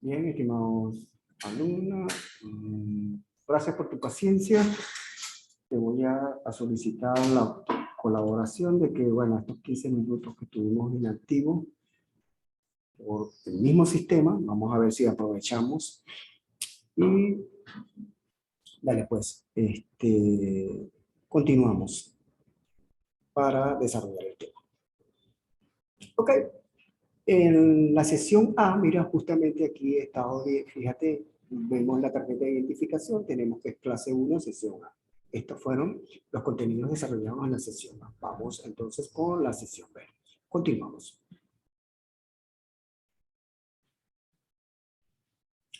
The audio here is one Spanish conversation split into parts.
Bien, estimados alumnos, gracias por tu paciencia. Te voy a solicitar la colaboración de que, bueno, estos 15 minutos que tuvimos inactivos por el mismo sistema, vamos a ver si aprovechamos. Y dale, pues, continuamos para desarrollar el tema. Ok. En la sesión A, mira, justamente aquí he estado, fíjate, vemos la tarjeta de identificación, tenemos que es clase 1, sesión A. Estos fueron los contenidos desarrollados en la sesión A. Vamos entonces con la sesión B. Continuamos.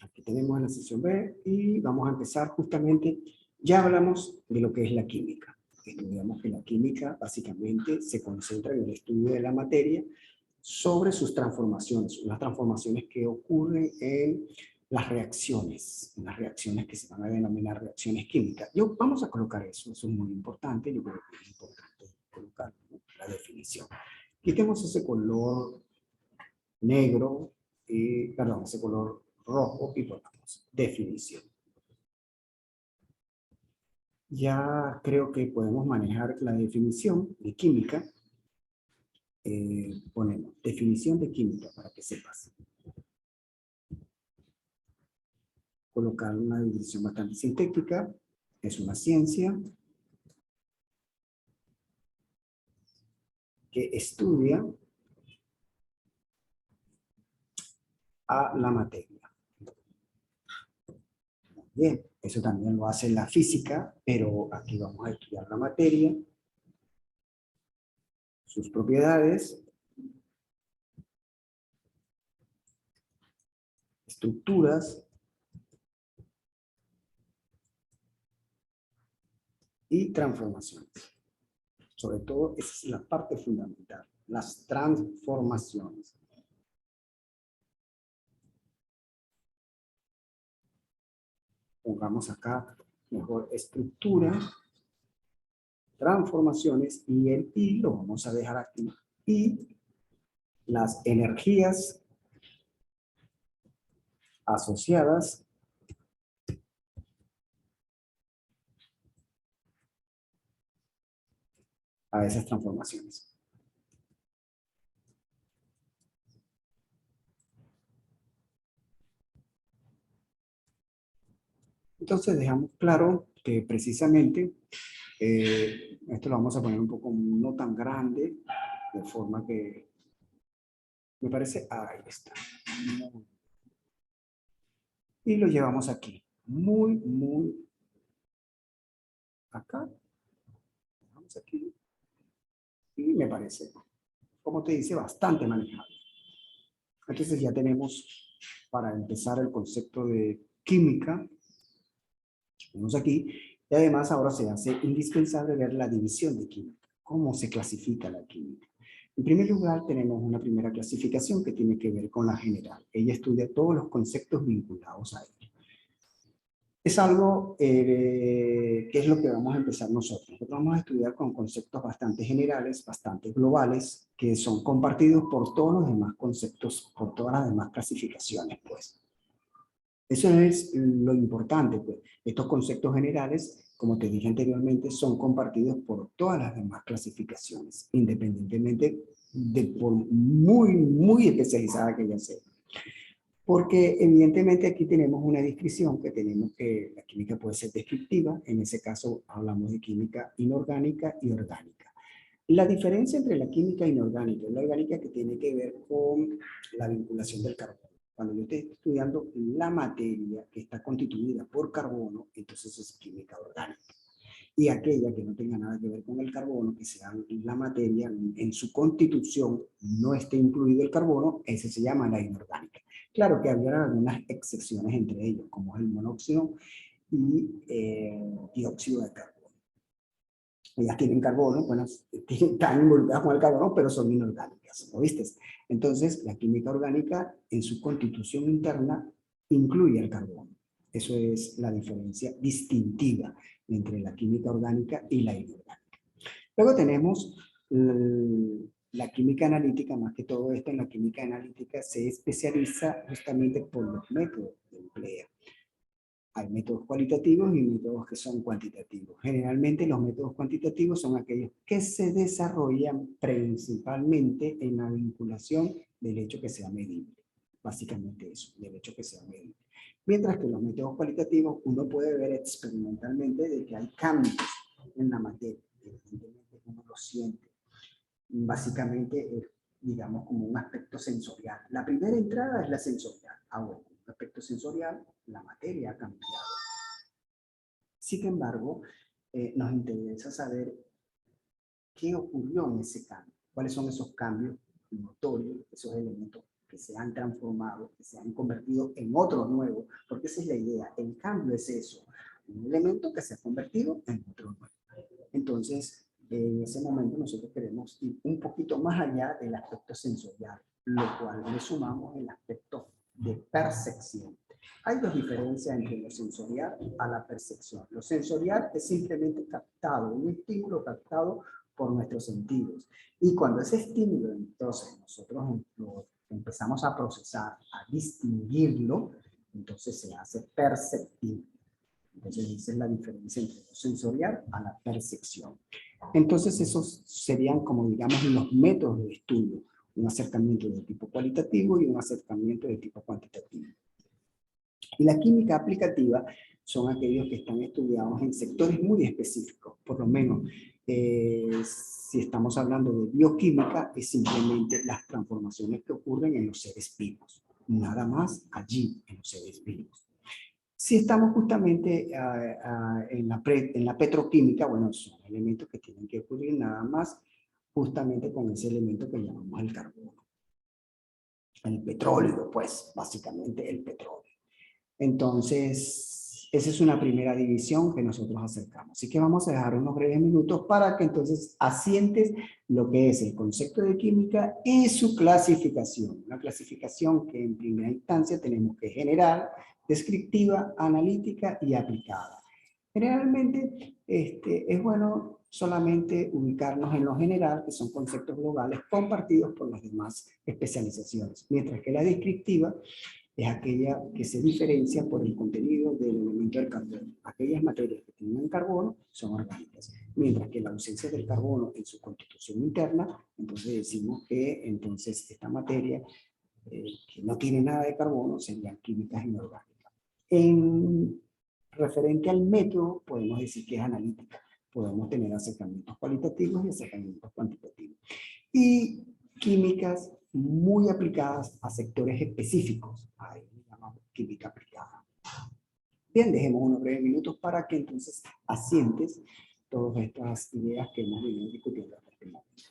Aquí tenemos la sesión B y vamos a empezar justamente, ya hablamos de lo que es la química. Estudiamos que la química básicamente se concentra en el estudio de la materia sobre sus transformaciones, unas transformaciones que ocurren en las reacciones, unas reacciones que se van a denominar reacciones químicas. Vamos a colocar eso es muy importante, yo creo que es importante colocar, ¿no?, la definición. Quitemos ese color negro, perdón, ese color rojo y ponemos definición. Ya creo que podemos manejar la definición de química. Ponemos definición de química para que sepas. Colocar una definición bastante sintética. Es una ciencia que estudia a la materia. Bien, eso también lo hace la física, pero aquí vamos a estudiar la materia, sus propiedades, estructuras y transformaciones. Sobre todo, esa es la parte fundamental, las transformaciones. Pongamos acá mejor estructura, transformaciones y el I lo vamos a dejar aquí. Y las energías asociadas a esas transformaciones. Entonces dejamos claro que precisamente esto lo vamos a poner un poco no tan grande, de forma que me parece, ahí está. Y lo llevamos aquí, muy acá. Vamos aquí. Y me parece, como te dice, bastante manejable. Entonces ya tenemos, para empezar, el concepto de química. Tenemos aquí. Y además ahora se hace indispensable ver la división de química. ¿Cómo se clasifica la química? En primer lugar, tenemos una primera clasificación que tiene que ver con la general. Ella estudia todos los conceptos vinculados a ella. Es algo que es lo que vamos a empezar nosotros. Nosotros vamos a estudiar con conceptos bastante generales, bastante globales, que son compartidos por todos los demás conceptos, por todas las demás clasificaciones, pues. Eso es lo importante, pues. Estos conceptos generales, como te dije anteriormente, son compartidos por todas las demás clasificaciones, independientemente de por muy especializada que ella sea. Porque evidentemente aquí tenemos una descripción que tenemos que la química puede ser descriptiva, en ese caso hablamos de química inorgánica y orgánica. La diferencia entre la química inorgánica y la orgánica que tiene que ver con la vinculación del carbono. Cuando yo estoy estudiando la materia que está constituida por carbono, entonces es química orgánica. Y aquella que no tenga nada que ver con el carbono, que sea la materia en su constitución no esté incluido el carbono, ese se llama la inorgánica. Claro que había algunas excepciones entre ellos, como el monóxido y dióxido de carbono. Ellas tienen carbono, bueno, están involucradas con el carbono, pero son inorgánicas, ¿lo viste? Entonces, la química orgánica en su constitución interna incluye el carbono. Eso es la diferencia distintiva entre la química orgánica y la inorgánica. Luego tenemos la química analítica, más que todo esto en la química analítica, se especializa justamente por los métodos que emplea. Hay métodos cualitativos y métodos que son cuantitativos. Generalmente los métodos cuantitativos son aquellos que se desarrollan principalmente en la vinculación del hecho que sea medible. Básicamente eso, del hecho que sea medible. Mientras que los métodos cualitativos uno puede ver experimentalmente de que hay cambios en la materia. Evidentemente uno lo siente. Básicamente es, digamos, como un aspecto sensorial. La primera entrada es la sensorial. Ahora, un aspecto sensorial, la materia ha cambiado. Sin embargo, nos interesa saber qué ocurrió en ese cambio, cuáles son esos cambios notorios, esos elementos que se han transformado, que se han convertido en otros nuevos, porque esa es la idea, el cambio es eso, un elemento que se ha convertido en otro nuevo. Entonces, en ese momento nosotros queremos ir un poquito más allá del aspecto sensorial, lo cual le sumamos el aspecto de percepción. Hay dos diferencias entre lo sensorial a la percepción. Lo sensorial es simplemente captado, un estímulo captado por nuestros sentidos. Y cuando ese estímulo, entonces, nosotros lo empezamos a procesar, a distinguirlo, entonces se hace perceptible. Entonces, esa es la diferencia entre lo sensorial a la percepción. Entonces, esos serían como, digamos, los métodos de estudio. Un acercamiento de tipo cualitativo y un acercamiento de tipo cuantitativo. Y la química aplicativa son aquellos que están estudiados en sectores muy específicos. Por lo menos, si estamos hablando de bioquímica, es simplemente las transformaciones que ocurren en los seres vivos. Nada más allí, en los seres vivos. Si estamos justamente en la petroquímica, bueno, son elementos que tienen que ocurrir nada más justamente con ese elemento que llamamos el carbono. El petróleo, pues, básicamente el petróleo. Entonces, esa es una primera división que nosotros acercamos. Así que vamos a dejar unos breves minutos para que entonces asientes lo que es el concepto de química y su clasificación. Una clasificación que en primera instancia tenemos que general, descriptiva, analítica y aplicada. Generalmente es bueno solamente ubicarnos en lo general, que son conceptos globales compartidos por las demás especializaciones, mientras que la descriptiva es aquella que se diferencia por el contenido del elemento del carbono. Aquellas materias que tienen carbono son orgánicas, mientras que la ausencia del carbono en su constitución interna, entonces decimos que entonces esta materia que no tiene nada de carbono serían químicas inorgánicas. En referente al método, podemos decir que es analítica. Podemos tener acercamientos cualitativos y acercamientos cuantitativos. Y químicas muy aplicadas a sectores específicos. Ahí le llamamos química aplicada. Bien, dejemos unos breves minutos para que entonces asientes todas estas ideas que hemos venido discutiendo hasta este momento.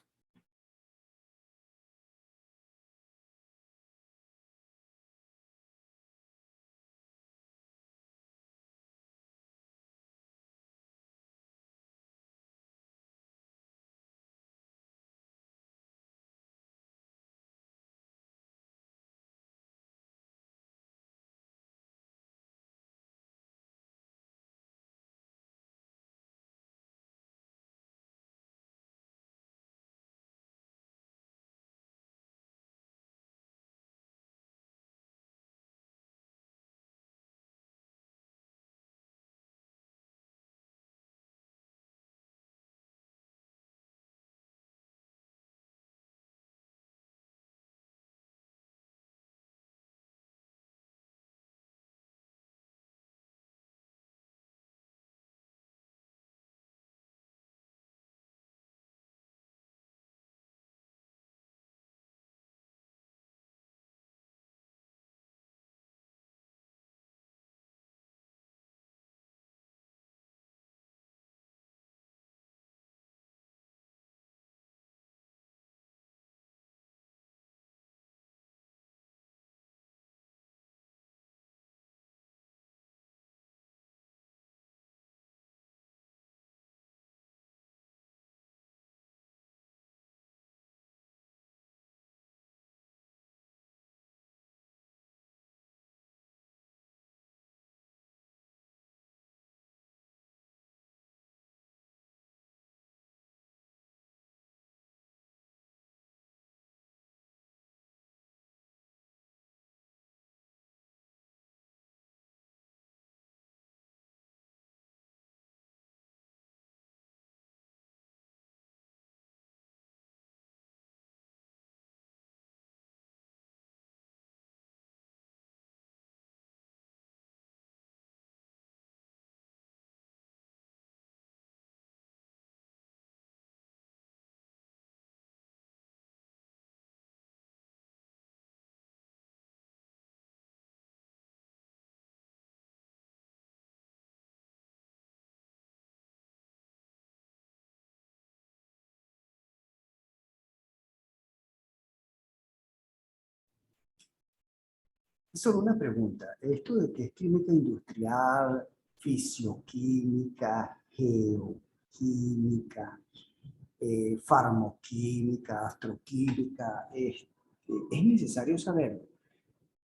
Solo una pregunta. Esto de que es química industrial, fisioquímica, geoquímica, farmoquímica, astroquímica, es necesario saberlo.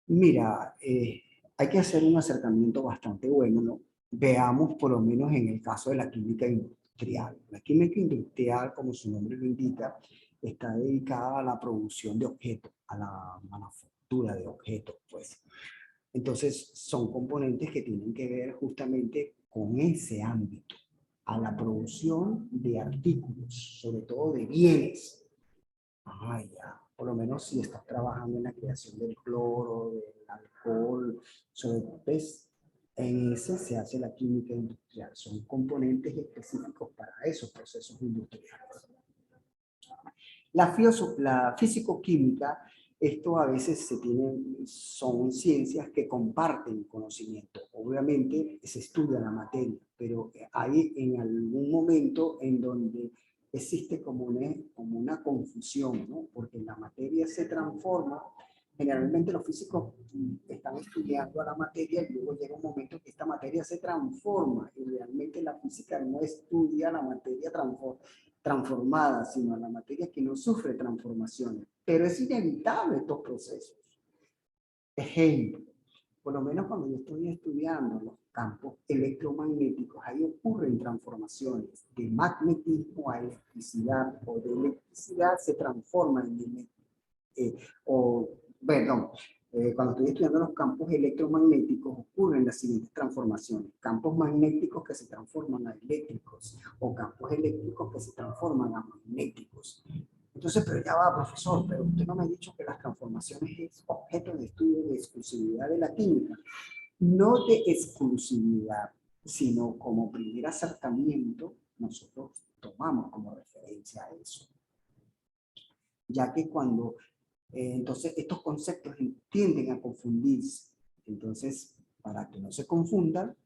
Mira, hay que hacer un acercamiento bastante bueno, ¿no? Veamos por lo menos en el caso de la química industrial. La química industrial, como su nombre lo indica, está dedicada a la producción de objetos, a la manufactura de objetos, pues. Entonces, son componentes que tienen que ver justamente con ese ámbito, a la producción de artículos, sobre todo de bienes. Ah, ya. Por lo menos si estás trabajando en la creación del cloro, del alcohol, sobre todo, pues, en ese se hace la química industrial. Son componentes específicos para esos procesos industriales. La físico-química, esto a veces son ciencias que comparten conocimiento. Obviamente se estudia la materia, pero hay en algún momento en donde existe como una confusión, ¿no? Porque la materia se transforma. Generalmente los físicos están estudiando a la materia y luego llega un momento que esta materia se transforma y realmente la física no estudia la materia transformada, sino a la materia que no sufre transformaciones. Pero es inevitable estos procesos. Ejemplo, por lo menos cuando yo estoy estudiando los campos electromagnéticos, ahí ocurren transformaciones de magnetismo a electricidad o de electricidad se transforma en cuando estoy estudiando los campos electromagnéticos ocurren las siguientes transformaciones. Campos magnéticos que se transforman a eléctricos o campos eléctricos que se transforman a magnéticos. Entonces, pero ya va, profesor, pero usted no me ha dicho que las transformaciones es objeto de estudio de exclusividad de la química. No de exclusividad, sino como primer acercamiento, nosotros tomamos como referencia a eso. Ya que cuando entonces, estos conceptos tienden a confundirse. Entonces, para que no se confundan,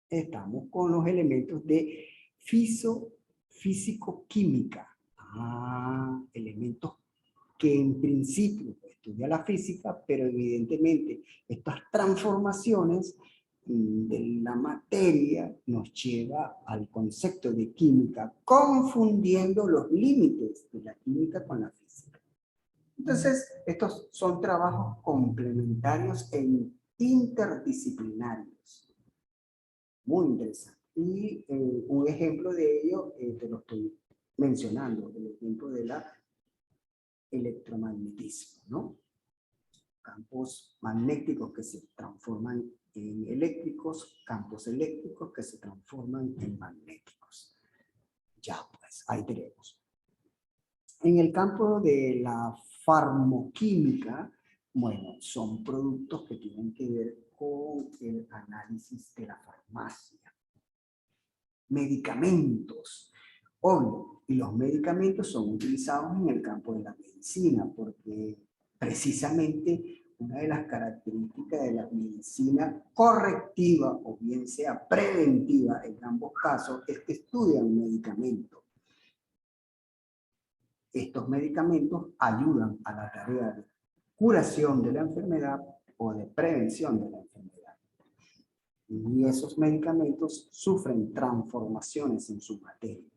estamos con los elementos de físico-química. Elementos que en principio estudia la física, pero evidentemente estas transformaciones de la materia nos lleva al concepto de química, confundiendo los límites de la química con la física. Entonces, estos son trabajos complementarios e interdisciplinarios. Muy interesante. Y un ejemplo de ello te lo estoy mencionando, el ejemplo de la electromagnetismo, ¿no? Campos magnéticos que se transforman en eléctricos, campos eléctricos que se transforman en magnéticos. Ya, pues, ahí tenemos. En el campo de la farmoquímica, bueno, son productos que tienen que ver con el análisis de la farmacia. Medicamentos. Obvio, y los medicamentos son utilizados en el campo de la medicina, porque precisamente una de las características de la medicina correctiva, o bien sea preventiva en ambos casos, es que estudian medicamentos. Estos medicamentos ayudan a la tarea de curación de la enfermedad o de prevención de la enfermedad. Y esos medicamentos sufren transformaciones en su materia.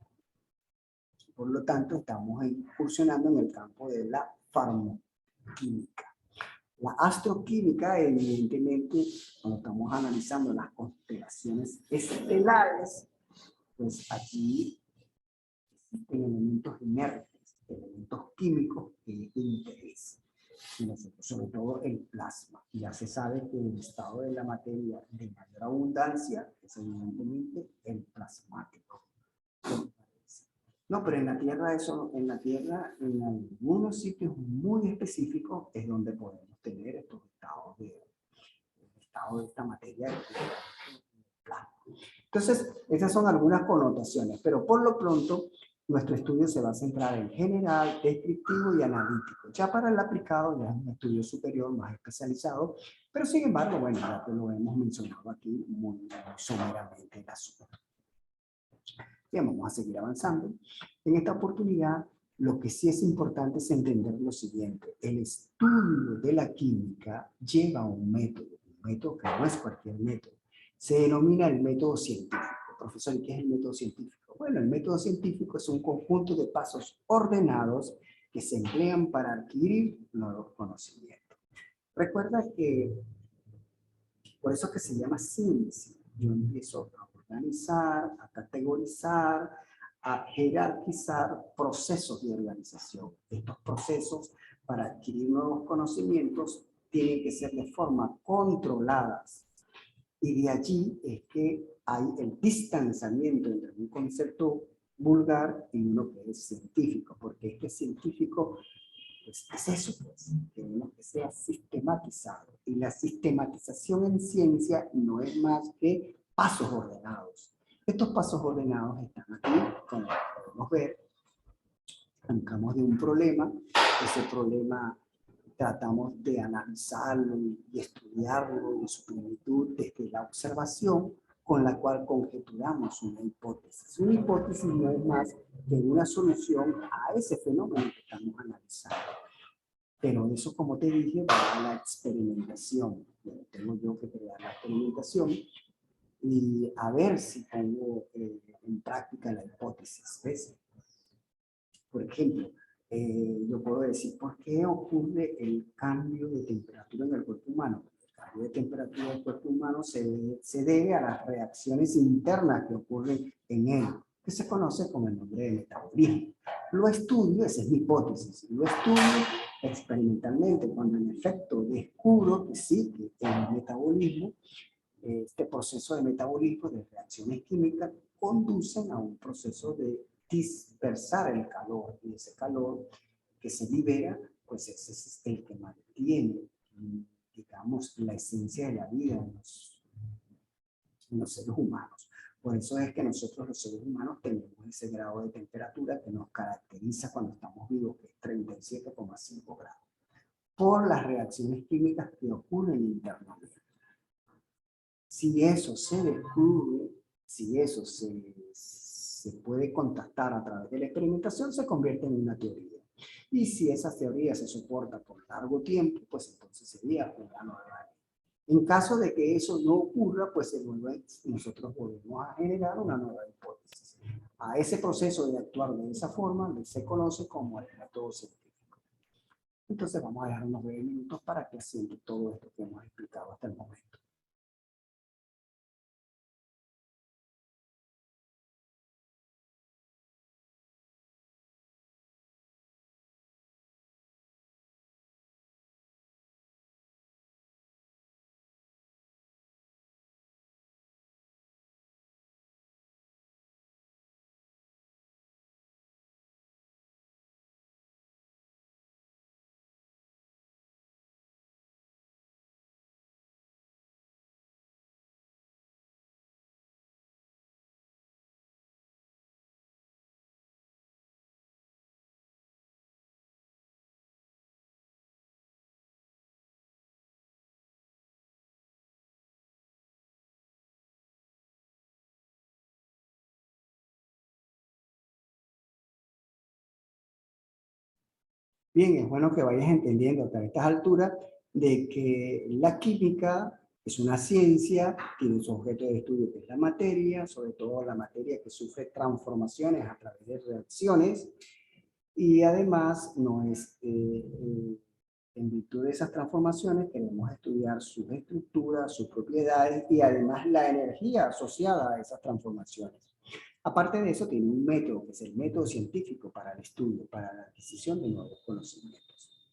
Por lo tanto, estamos incursionando en el campo de la farmoquímica. La astroquímica, evidentemente, cuando estamos analizando las constelaciones estelares, pues aquí existen elementos inertes, elementos químicos de interés. Sobre todo el plasma. Ya se sabe que el estado de la materia de mayor abundancia es evidentemente el plasmático. No, pero en la Tierra en algunos sitios muy específicos es donde podemos tener estos estados de esta materia de plasma. Entonces, esas son algunas connotaciones, pero por lo pronto nuestro estudio se va a centrar en general, descriptivo y analítico. Ya para el aplicado ya es un estudio superior más especializado, pero sin embargo, bueno, ya te lo hemos mencionado aquí muy someramente el asunto. Bien, vamos a seguir avanzando. En esta oportunidad Lo que sí es importante es entender lo siguiente. El estudio de la química lleva un método que no es cualquier método. Se denomina el método científico. Profesor, ¿y qué es el método científico? Bueno, el método científico es un conjunto de pasos ordenados que se emplean para adquirir nuevos conocimientos. Recuerda que por eso que se llama ciencia. Yo empiezo a organizar, a categorizar, a jerarquizar procesos de organización. Estos procesos para adquirir nuevos conocimientos tienen que ser de forma controladas. Y de allí es que hay el distanciamiento entre un concepto vulgar y uno que es científico, porque este científico pues es eso, pues, queremos que sea sistematizado. Y la sistematización en ciencia no es más que pasos ordenados. Estos pasos ordenados están aquí, como podemos ver, arrancamos de un problema, ese problema tratamos de analizarlo y estudiarlo en su plenitud desde la observación con la cual conjeturamos una hipótesis. Una hipótesis no es más que una solución a ese fenómeno que estamos analizando. Pero eso, como te dije, va a la experimentación. Tengo yo que crear la experimentación y a ver si pongo en práctica la hipótesis. ¿Ves? Por ejemplo, yo puedo decir, ¿por qué ocurre el cambio de temperatura en el cuerpo humano? El cambio de temperatura del cuerpo humano se debe a las reacciones internas que ocurren en él, que se conoce con el nombre de metabolismo. Lo estudio, esa es mi hipótesis, lo estudio experimentalmente cuando en efecto descubro que sí, que el metabolismo, este proceso de metabolismo, de reacciones químicas, conducen a un proceso de dispersar el calor, y ese calor que se libera, pues ese es el que mantiene, digamos, la esencia de la vida en los seres humanos. Por eso es que nosotros los seres humanos tenemos ese grado de temperatura que nos caracteriza cuando estamos vivos, que es 37,5 grados, por las reacciones químicas que ocurren internamente. Si eso se descubre, si eso se puede contactar a través de la experimentación, se convierte en una teoría. Y si esa teoría se soporta por largo tiempo, pues entonces sería una nueva ley. En caso de que eso no ocurra, pues nosotros volvemos a generar una nueva hipótesis. A ese proceso de actuar de esa forma se conoce como el método científico. Entonces vamos a dejar unos 9 minutos para que asiente todo esto que hemos explicado hasta el momento. Bien, es bueno que vayas entendiendo hasta estas alturas de que la química es una ciencia, tiene su objeto de estudio que es la materia, sobre todo la materia que sufre transformaciones a través de reacciones, y además no es, en virtud de esas transformaciones queremos estudiar sus estructuras, sus propiedades y además la energía asociada a esas transformaciones. Aparte de eso, tiene un método, que es el método científico para el estudio, para la adquisición de nuevos conocimientos.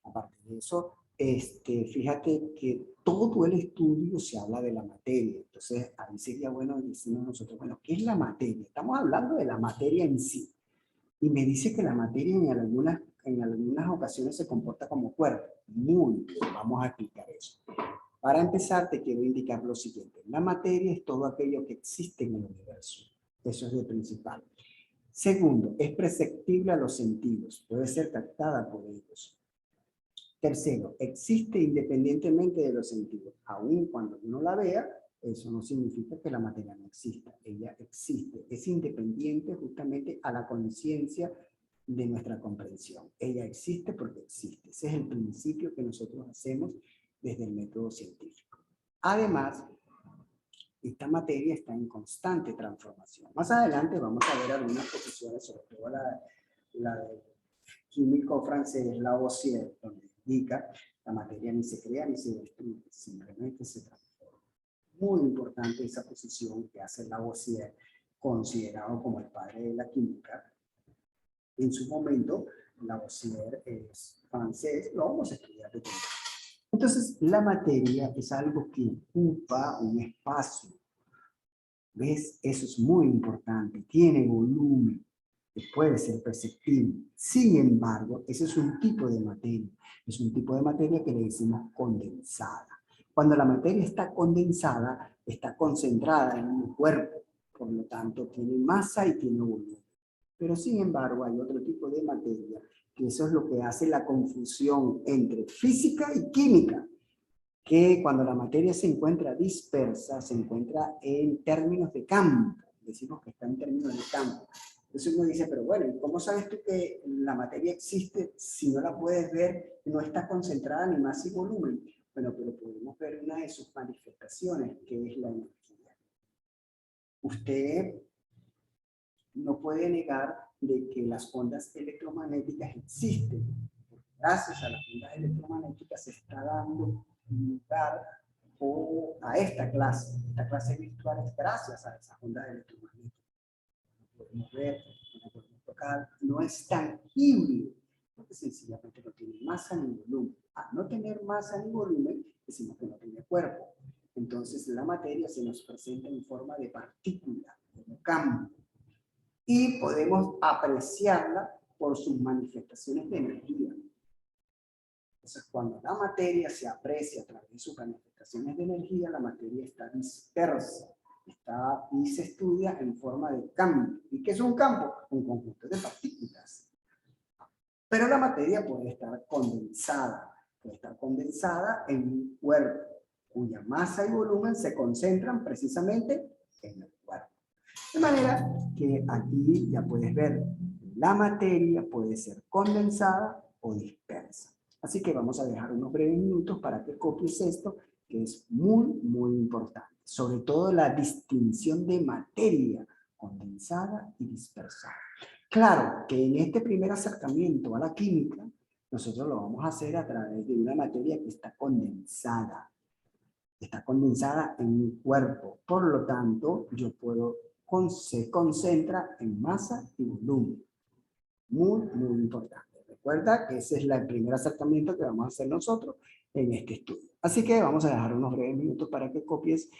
Aparte de eso, fíjate que todo el estudio se habla de la materia. Entonces, ahí sería bueno decirnos nosotros, bueno, ¿qué es la materia? Estamos hablando de la materia en sí. Y me dice que la materia en algunas ocasiones se comporta como cuerpo. Muy bien, vamos a explicar eso. Para empezar, te quiero indicar lo siguiente. La materia es todo aquello que existe en el universo. Eso es lo principal. Segundo, es perceptible a los sentidos. Puede ser captada por ellos. Tercero, existe independientemente de los sentidos. Aun cuando uno la vea, eso no significa que la materia no exista. Ella existe, es independiente justamente a la conciencia de nuestra comprensión. Ella existe porque existe. Ese es el principio que nosotros hacemos desde el método científico. Además, esta materia está en constante transformación. Más adelante vamos a ver algunas posiciones, sobre todo la del químico francés Lavoisier, donde indica la materia ni se crea ni se destruye, simplemente se transforma. Muy importante esa posición que hace Lavoisier, considerado como el padre de la química. En su momento, Lavoisier es francés, lo vamos a estudiar de todo. Entonces, la materia es algo que ocupa un espacio. ¿Ves? Eso es muy importante. Tiene volumen, que puede ser perceptible. Sin embargo, ese es un tipo de materia. Es un tipo de materia que le decimos condensada. Cuando la materia está condensada, está concentrada en un cuerpo. Por lo tanto, tiene masa y tiene volumen. Pero sin embargo, hay otro tipo de materia, que eso es lo que hace la confusión entre física y química, que cuando la materia se encuentra dispersa, se encuentra en términos de campo. Decimos que está en términos de campo. Entonces uno dice, pero bueno, ¿cómo sabes tú que la materia existe si no la puedes ver, no está concentrada ni masa y volumen? Bueno, pero podemos ver una de sus manifestaciones, que es la energía. Usted no puede negar de que las ondas electromagnéticas existen. Gracias a las ondas electromagnéticas se está dando lugar a esta clase. Esta clase virtual es gracias a esas ondas electromagnéticas. No podemos ver, no podemos tocar, no es tangible, porque sencillamente no tiene masa ni volumen. Al no tener masa ni volumen, decimos que no tiene cuerpo. Entonces la materia se nos presenta en forma de partícula, como campo, y podemos apreciarla por sus manifestaciones de energía. Entonces, cuando la materia se aprecia a través de sus manifestaciones de energía, la materia está dispersa, y se estudia en forma de campo. ¿Y qué es un campo? Un conjunto de partículas. Pero la materia puede estar condensada en un cuerpo, cuya masa y volumen se concentran precisamente en el cuerpo. De manera que aquí ya puedes ver, la materia puede ser condensada o dispersa. Así que vamos a dejar unos breves minutos para que copies esto, que es muy, muy importante. Sobre todo la distinción de materia condensada y dispersada. Claro que en este primer acercamiento a la química, nosotros lo vamos a hacer a través de una materia que está condensada. Está condensada en un cuerpo. Por lo tanto, se concentra en masa y volumen. Muy, muy importante. Recuerda que ese es el primer acercamiento que vamos a hacer nosotros en este estudio. Así que vamos a dejar unos breves minutos para que copies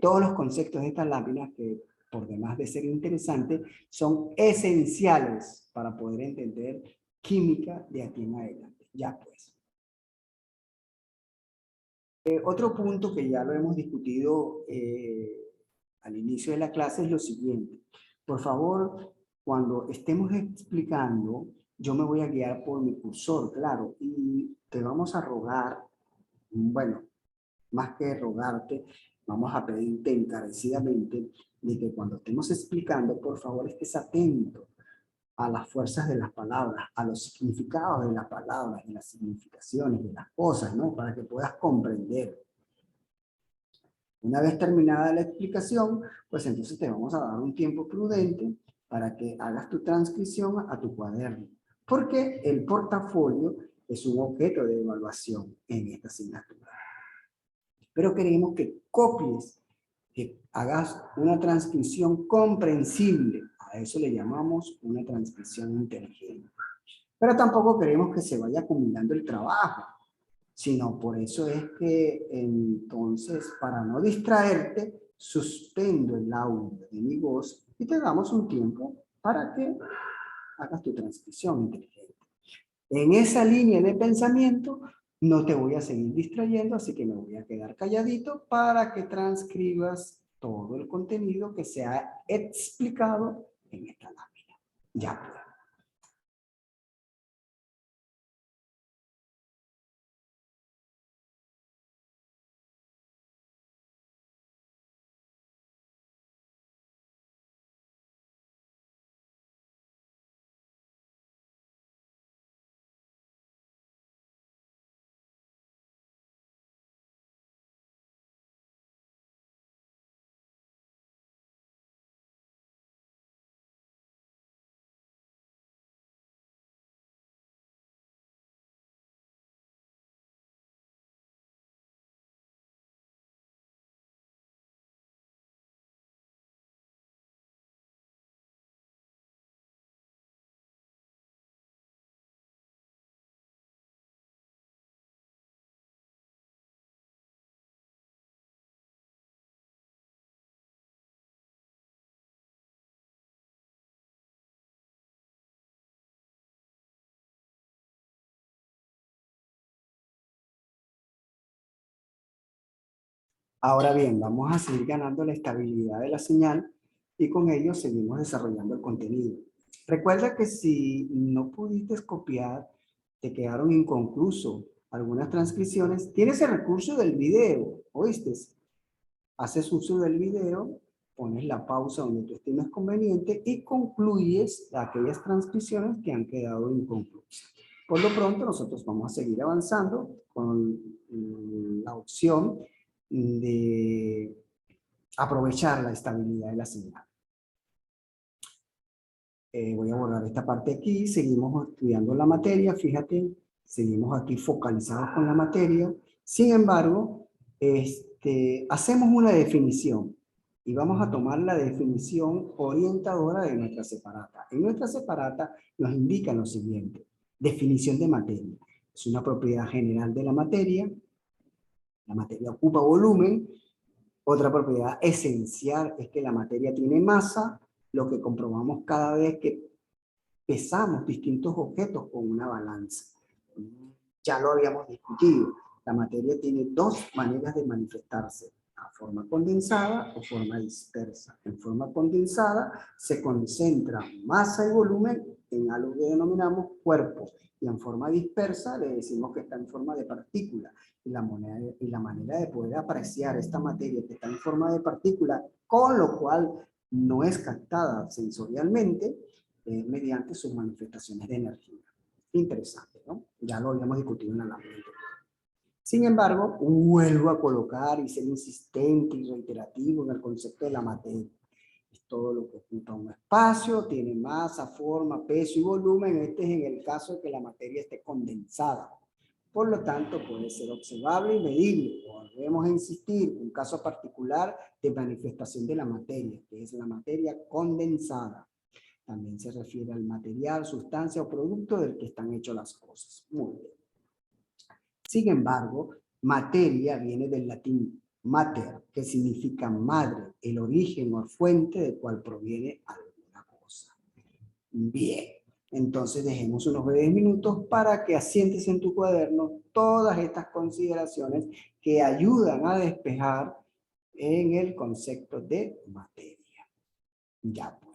todos los conceptos de estas láminas que, por demás de ser interesantes, son esenciales para poder entender química de aquí en adelante. Ya pues. Otro punto que ya lo hemos discutido al inicio de la clase es lo siguiente. Por favor, cuando estemos explicando, yo me voy a guiar por mi cursor, claro, y te vamos a rogar, bueno, más que rogarte, vamos a pedirte encarecidamente de que cuando estemos explicando, por favor, estés atento a las fuerzas de las palabras, a los significados de las palabras, de las significaciones, de las cosas, ¿no? Para que puedas comprender. Una vez terminada la explicación, pues entonces te vamos a dar un tiempo prudente para que hagas tu transcripción a tu cuaderno, porque el portafolio es un objeto de evaluación en esta asignatura. Pero queremos que copies, que hagas una transcripción comprensible. A eso le llamamos una transcripción inteligente. Pero tampoco queremos que se vaya acumulando el trabajo, sino por eso es que entonces, para no distraerte, suspendo el audio de mi voz y te damos un tiempo para que hagas tu transcripción inteligente. En esa línea de pensamiento no te voy a seguir distrayendo, así que me voy a quedar calladito para que transcribas todo el contenido que se ha explicado en esta lámina. Ya pues. Ahora bien, vamos a seguir ganando la estabilidad de la señal y con ello seguimos desarrollando el contenido. Recuerda que si no pudiste copiar, te quedaron inconcluso algunas transcripciones, tienes el recurso del video, ¿oíste? Haces uso del video, pones la pausa donde tú estimes conveniente y concluyes aquellas transcripciones que han quedado inconclusas. Por lo pronto, nosotros vamos a seguir avanzando con la opción de aprovechar la estabilidad de la señal. Voy a borrar esta parte aquí, seguimos estudiando la materia, fíjate, seguimos aquí focalizados con la materia. Sin embargo, hacemos una definición y vamos a tomar la definición orientadora de nuestra separata. En nuestra separata nos indica lo siguiente: definición de materia. Es una propiedad general de la materia ocupa volumen. Otra propiedad esencial es que la materia tiene masa, lo que comprobamos cada vez que pesamos distintos objetos con una balanza. Ya lo habíamos discutido. La materia tiene dos maneras de manifestarse: a forma condensada o forma dispersa. En forma condensada se concentra masa y volumen en algo que denominamos cuerpo, y en forma dispersa le decimos que está en forma de partícula. Y la manera de poder apreciar esta materia que está en forma de partícula, con lo cual no es captada sensorialmente, mediante sus manifestaciones de energía. Interesante, ¿no? Ya lo habíamos discutido en la lámina. Sin embargo, vuelvo a colocar y ser insistente y reiterativo en el concepto de la materia. Es todo lo que ocupa un espacio, tiene masa, forma, peso y volumen. Este es en el caso de que la materia esté condensada. Por lo tanto, puede ser observable y medible. Volvemos a insistir, un caso particular de manifestación de la materia, que es la materia condensada. También se refiere al material, sustancia o producto del que están hechas las cosas. Muy bien. Sin embargo, materia viene del latín mater, que significa madre, el origen o fuente de cual proviene alguna cosa. Bien, entonces dejemos unos breves minutos para que asientes en tu cuaderno todas estas consideraciones que ayudan a despejar en el concepto de materia. Ya pues.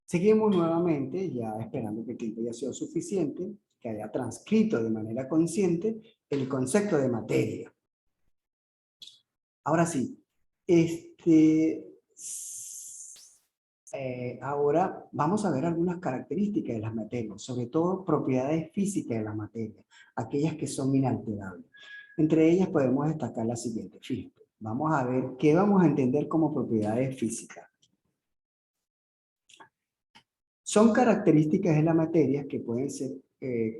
Seguimos nuevamente, ya esperando que el tiempo haya sido suficiente, que haya transcrito de manera consciente el concepto de materia. Ahora sí, ahora vamos a ver algunas características de las materias, sobre todo propiedades físicas de la materia, aquellas que son inalterables. Entre ellas podemos destacar las siguientes. Fíjate, vamos a ver qué vamos a entender como propiedades físicas. Son características de la materia que pueden ser, que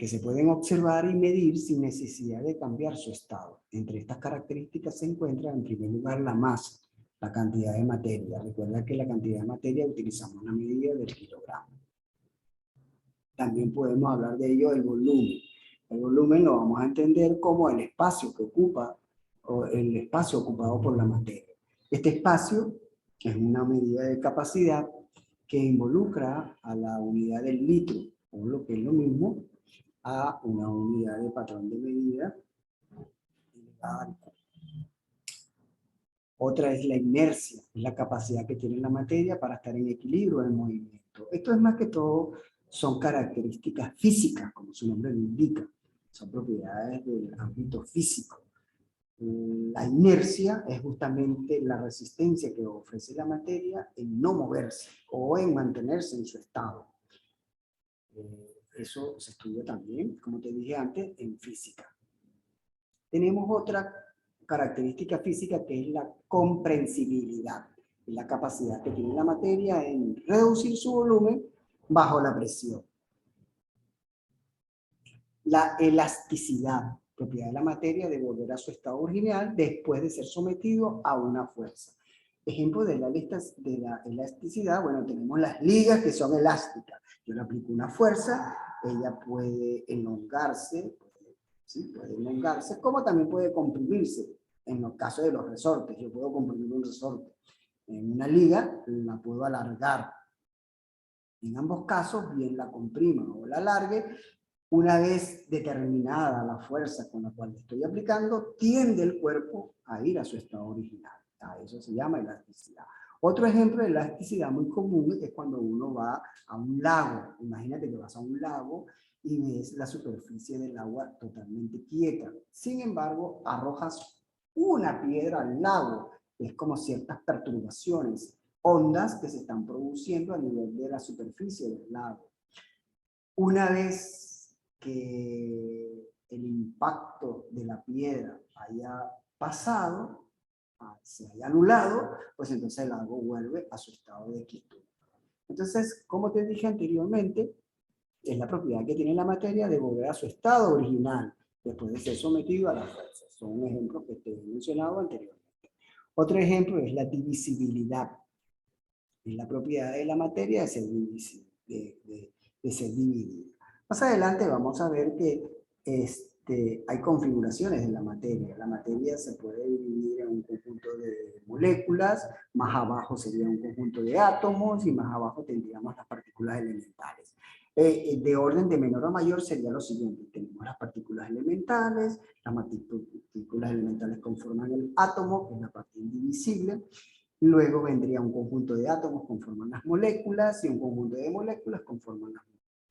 se pueden observar y medir sin necesidad de cambiar su estado. Entre estas características se encuentra en primer lugar la masa, la cantidad de materia. Recuerda que la cantidad de materia utilizamos una medida del kilogramo. También podemos hablar de ello el volumen. El volumen lo vamos a entender como el espacio que ocupa, o el espacio ocupado por la materia. Este espacio es una medida de capacidad que involucra a la unidad del litro, o lo que es lo mismo, a una unidad de patrón de medida. Otra es la inercia, es la capacidad que tiene la materia para estar en equilibrio en movimiento. Esto es más que todo, son características físicas, como su nombre lo indica. Son propiedades del ámbito físico. La inercia es justamente la resistencia que ofrece la materia en no moverse o en mantenerse en su estado. Eso se estudia también, como te dije antes, en física. Tenemos otra característica física que es la comprensibilidad. Es la capacidad que tiene la materia en reducir su volumen bajo la presión. La elasticidad, propiedad de la materia de volver a su estado original después de ser sometido a una fuerza. Ejemplo de la elasticidad, bueno, tenemos las ligas que son elásticas. Yo le aplico una fuerza, ella puede elongarse, ¿sí? Puede elongarse, como también puede comprimirse. En los casos de los resortes, yo puedo comprimir un resorte. En una liga la puedo alargar. En ambos casos, bien la comprima o la alargue, una vez determinada la fuerza con la cual estoy aplicando, tiende el cuerpo a ir a su estado original. A eso se llama elasticidad. Otro ejemplo de elasticidad muy común es cuando uno va a un lago. Imagínate que vas a un lago y ves la superficie del agua totalmente quieta. Sin embargo, arrojas una piedra al lago. Es como ciertas perturbaciones, ondas que se están produciendo a nivel de la superficie del lago. Una vez que el impacto de la piedra haya pasado, se haya anulado, pues entonces el lago vuelve a su estado de quietud. Entonces, como te dije anteriormente, es la propiedad que tiene la materia de volver a su estado original después de ser sometido a las fuerzas. Son un ejemplo que te he mencionado anteriormente. Otro ejemplo es la divisibilidad. Es la propiedad de la materia de ser divisible, de ser dividida. Más adelante vamos a ver que hay configuraciones de la materia. La materia se puede dividir en un conjunto de moléculas, más abajo sería un conjunto de átomos y más abajo tendríamos las partículas elementales. De orden de menor a mayor sería lo siguiente. Tenemos las partículas elementales, las partículas elementales conforman el átomo, que es la parte indivisible. Luego vendría un conjunto de átomos que conforman las moléculas y un conjunto de moléculas conforman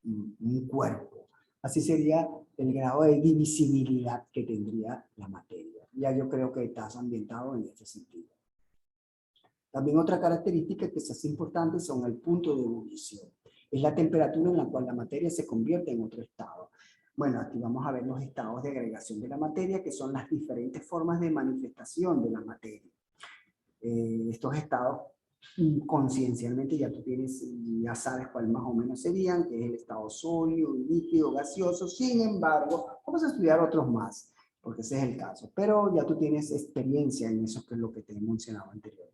un cuerpo. Así sería el grado de divisibilidad que tendría la materia. Ya yo creo que estás ambientado en este sentido. También otra característica que se hace importante son el punto de ebullición. Es la temperatura en la cual la materia se convierte en otro estado. Bueno, aquí vamos a ver los estados de agregación de la materia, que son las diferentes formas de manifestación de la materia. Estos estados conciencialmente ya tú tienes, ya sabes cuál más o menos serían, que es el estado sólido, líquido, gaseoso. Sin embargo, vamos a estudiar otros más, porque ese es el caso. Pero ya tú tienes experiencia en eso, que es lo que te he mencionado anteriormente.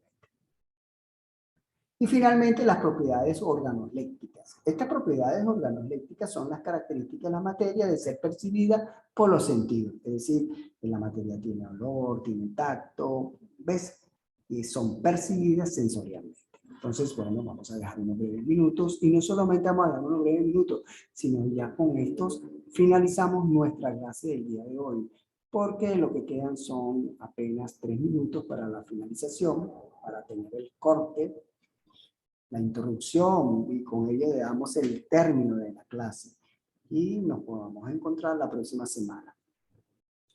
Y finalmente, las propiedades organolépticas. Estas propiedades organolépticas son las características de la materia de ser percibida por los sentidos. Es decir, que la materia tiene olor, tiene tacto, ¿ves? Y son percibidas sensorialmente. Entonces, bueno, vamos a dejar unos breves minutos. Y no solamente vamos a dejar unos breves minutos, sino ya con estos finalizamos nuestra clase del día de hoy. Porque lo que quedan son apenas 3 minutos para la finalización, para tener el corte, la introducción, y con ello le damos el término de la clase. Y nos podamos encontrar la próxima semana.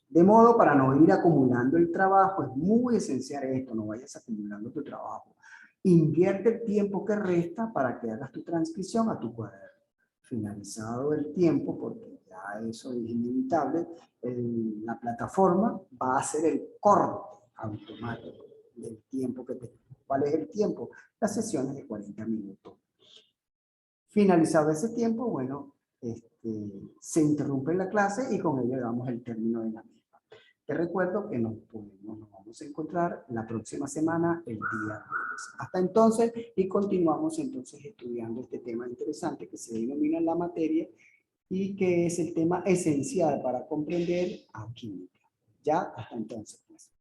De modo, para no ir acumulando el trabajo, es muy esencial esto, no vayas acumulando tu trabajo. Invierte el tiempo que resta para que hagas tu transcripción a tu cuaderno. Finalizado el tiempo, porque ya eso es inevitable, la plataforma va a hacer el corte automático del tiempo que tenemos. ¿Cuál es el tiempo? Las sesiones de 40 minutos. Finalizado ese tiempo, bueno, se interrumpe la clase y con ello damos el término de la misma. Te recuerdo que nos vamos a encontrar la próxima semana, el día jueves. Hasta entonces, y continuamos entonces estudiando este tema interesante que se denomina la materia y que es el tema esencial para comprender a química. Ya, hasta entonces, pues.